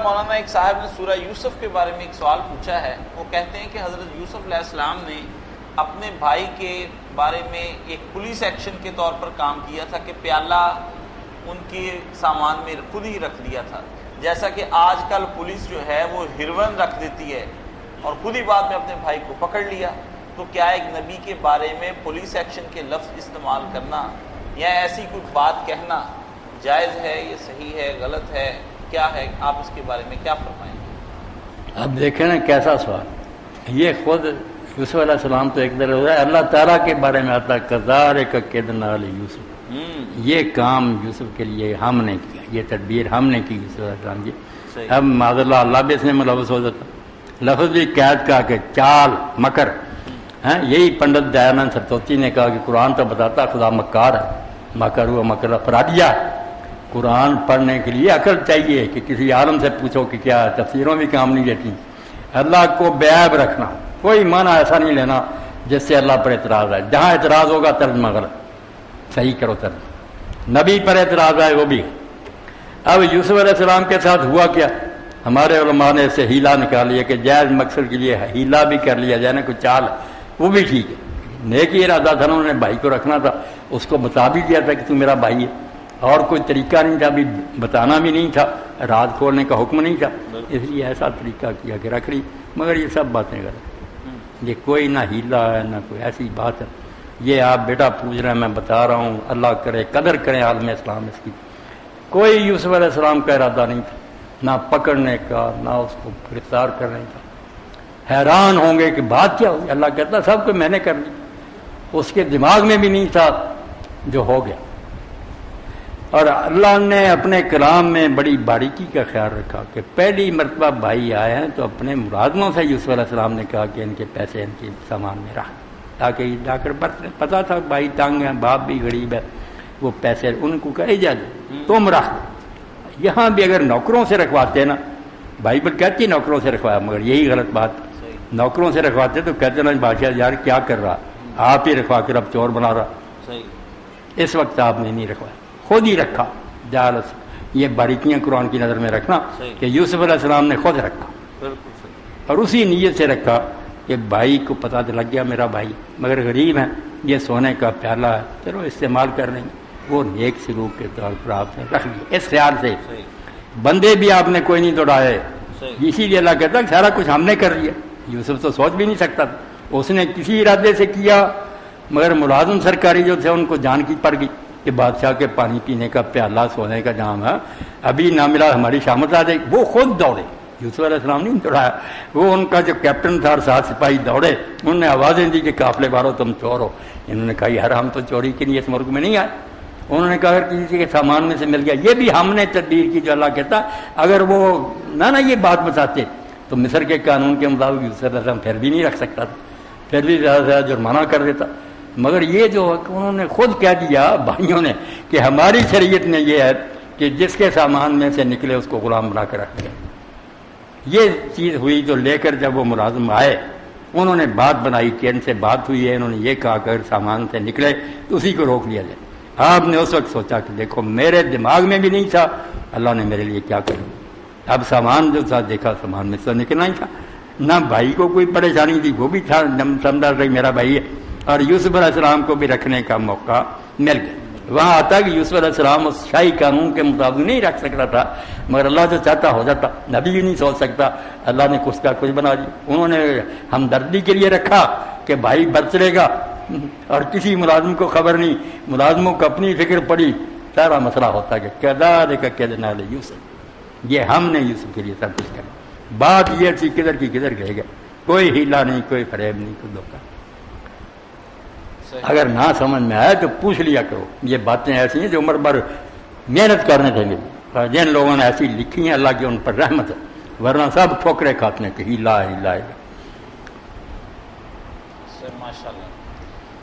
مولانا ایک صاحب نے سورہ یوسف کے بارے میں ایک سوال پوچھا ہے. وہ کہتے ہیں کہ حضرت یوسف علیہ السلام نے اپنے بھائی کے بارے میں ایک پولیس ایکشن کے طور پر کام کیا تھا کہ پیالہ ان کے سامان میں خود ہی رکھ دیا تھا، جیسا کہ آج کل پولیس جو ہے وہ ہیروئن رکھ دیتی ہے اور خود ہی بعد میں اپنے بھائی کو پکڑ لیا. تو کیا ایک نبی کے بارے میں پولیس ایکشن کے لفظ استعمال کرنا یا ایسی کوئی بات کہنا جائز ہے، یہ صحیح ہے، غلط ہے، کیا ہے؟ آپ اس کے بارے میں کیا فرمائیں گے؟ اب دیکھیں نا کیسا سوال. یہ خود یوسف علیہ السلام تو ایک طرح اللہ تعالیٰ کے بارے میں آتا ہے کذالک کدنا لیوسف، یہ کام یوسف کے لیے ہم نے کیا، یہ تدبیر ہم نے کی یوسف علیہ السلام کی. اب معاذ اللہ اللہ بھی اس میں ملوث ہو جاتا. لفظ بھی قید کا کہ چال مکر، یہی پنڈت دیانند سرتوتی نے کہا کہ قرآن تو بتاتا خدا مکار ہے، مکر ہوا مکر افرادیہ. قرآن پڑھنے کے لیے عقل چاہیے کہ کسی عالم سے پوچھو کہ کیا تفسیروں بھی کام نہیں دیتی. اللہ کو بے عیب رکھنا، کوئی معنی ایسا نہیں لینا جس سے اللہ پر اعتراض ہے. جہاں اعتراض ہوگا ترجمہ غلط، صحیح کرو ترجمہ. نبی پر اعتراض ہے وہ بھی. اب یوسف علیہ السلام کے ساتھ ہوا کیا؟ ہمارے علماء نے اسے ہیلا نکال لیا کہ جائز مقصد کے لیے ہیلا بھی کر لیا جائے نا، کوئی چال وہ بھی ٹھیک ہے. نیکی ارادہ تھا نا، انہوں نے بھائی کو رکھنا تھا، اس کو بتا بھی دیا تھا کہ تو میرا بھائی ہے، اور کوئی طریقہ نہیں تھا، ابھی بتانا بھی نہیں تھا، راز کھولنے کا حکم نہیں تھا، اس لیے ایسا طریقہ کیا کہ رکھ لی. مگر یہ سب باتیں غلط، یہ کوئی نہ ہیلا ہے نہ کوئی ایسی بات ہے. یہ آپ بیٹا پوچھ رہے ہیں، میں بتا رہا ہوں، اللہ کرے قدر کریں عالم اسلام اس کی. کوئی یوسف علیہ السلام کا ارادہ نہیں تھا، نہ پکڑنے کا نہ اس کو گرفتار کرنے کا. حیران ہوں گے کہ بات کیا ہوئی. اللہ کہتا سب کو میں نے کر لی، اس کے دماغ میں بھی نہیں تھا جو ہو گیا. اور اللہ نے اپنے کلام میں بڑی باریکی کا خیال رکھا کہ پہلی مرتبہ بھائی آئے ہیں تو اپنے ملازموں سے یوسف علیہ السلام نے کہا کہ ان کے پیسے ان کے سامان میں رکھ، تاکہ جا کر پتا تھا بھائی تنگ ہیں، باپ بھی غریب ہے، وہ پیسے ان کو کہے جا تم رکھ. یہاں بھی اگر نوکروں سے رکھواتے نا، بائبل کہتی نوکروں سے رکھوایا، مگر یہی غلط بات. نوکروں سے رکھواتے تو کہتے نا بادشاہ یار کیا کر رہا، آپ ہی رکھوا کر اب چور بنا رہا. اس وقت آپ نے نہیں رکھوایا، خود ہی رکھا. جالس یہ باریکیاں قرآن کی نظر میں رکھنا کہ یوسف علیہ السلام نے خود رکھا، اور اسی نیت سے رکھا کہ بھائی کو پتہ تو لگ گیا میرا بھائی مگر غریب ہے، یہ سونے کا پیالہ ہے، چلو استعمال کر لیں گے. وہ نیک سلوک کے طور پر آپ نے رکھ لیا اس خیال سے. بندے بھی آپ نے کوئی نہیں دوڑائے، اسی لیے اللہ کہتا کہ سارا کچھ ہم نے کر لیا. یوسف تو سوچ بھی نہیں سکتا تھا، اس نے کسی ارادے سے کیا، مگر ملازم سرکاری جو تھے ان کو جان کی پڑ گئی کہ بادشاہ کے پانی پینے کا پیالہ سونے کا جام ہے، ابھی نہ ملا ہماری شامت آ جائے. وہ خود دوڑے، یوسف علیہ السلام نہیں دوڑایا. وہ ان کا جو کیپٹن تھا اور 7 سپاہی دوڑے، انہوں نے آوازیں دی کہ قافلے والوں تم چور ہو. انہوں نے کہا یار ہم تو چوری کے لیے اس ملک میں نہیں آئے. انہوں نے کہا اگر کسی کے سامان میں سے مل گیا، یہ بھی ہم نے تدبیر کی جو اللہ کہتا اگر وہ نہ یہ بات بتاتے تو مصر کے قانون کے مطابق یوسف علیہ السلام پھر بھی نہیں رکھ سکتا تھا، پھر بھی زیادہ سے زیادہ جرمانہ کر دیتا. مگر یہ جو انہوں نے خود کہہ دیا بھائیوں نے کہ ہماری شریعت نے یہ ہے کہ جس کے سامان میں سے نکلے اس کو غلام بنا کر رکھ دیا. یہ چیز ہوئی جو لے کر جب وہ ملازم آئے انہوں نے بات بنائی کہ ان سے بات ہوئی ہے، انہوں نے یہ کہا کہ اگر سامان سے نکلے تو اسی کو روک لیا جائے. آپ نے اس وقت سوچا کہ دیکھو میرے دماغ میں بھی نہیں تھا، اللہ نے میرے لیے کیا کرا. اب سامان جو تھا دیکھا سامان میں سے نکلنا ہی تھا، نہ بھائی کو کوئی پریشانی تھی، وہ بھی تھا سمجھا رہی میرا بھائی ہے، اور یوسف علیہ السلام کو بھی رکھنے کا موقع مل گیا. وہاں آتا کہ یوسف علیہ السلام اس شاہی قانون کے مطابق نہیں رکھ سکتا تھا، مگر اللہ جو چاہتا ہو جاتا. نبی بھی نہیں سوچ سکتا، اللہ نے کچھ کا کچھ بنا دیا. انہوں نے ہمدردی کے لیے رکھا کہ بھائی بچ لے گا، اور کسی ملازم کو خبر نہیں، ملازموں کو اپنی فکر پڑی. سارا مسئلہ ہوتا کہ کذالک کدنا لیوسف، یہ ہم نے یوسف کے لیے سب کچھ کرا. بات یہ تھی کدھر کی کدھر گئے گا، کوئی ہیلا نہیں، کوئی فریب نہیں، کوئی دھوکہ. اگر نہ سمجھ میں آئے تو پوچھ لیا کرو. یہ باتیں ایسی ہیں جو عمر بھر محنت کرنے تھے میری، جن لوگوں نے ایسی لکھی ہیں اللہ کی ان پر رحمت ہے، ورنہ سب ٹھوکرے کھاتے ہیں کہ ہیلا ہیلا. ماشاء اللہ.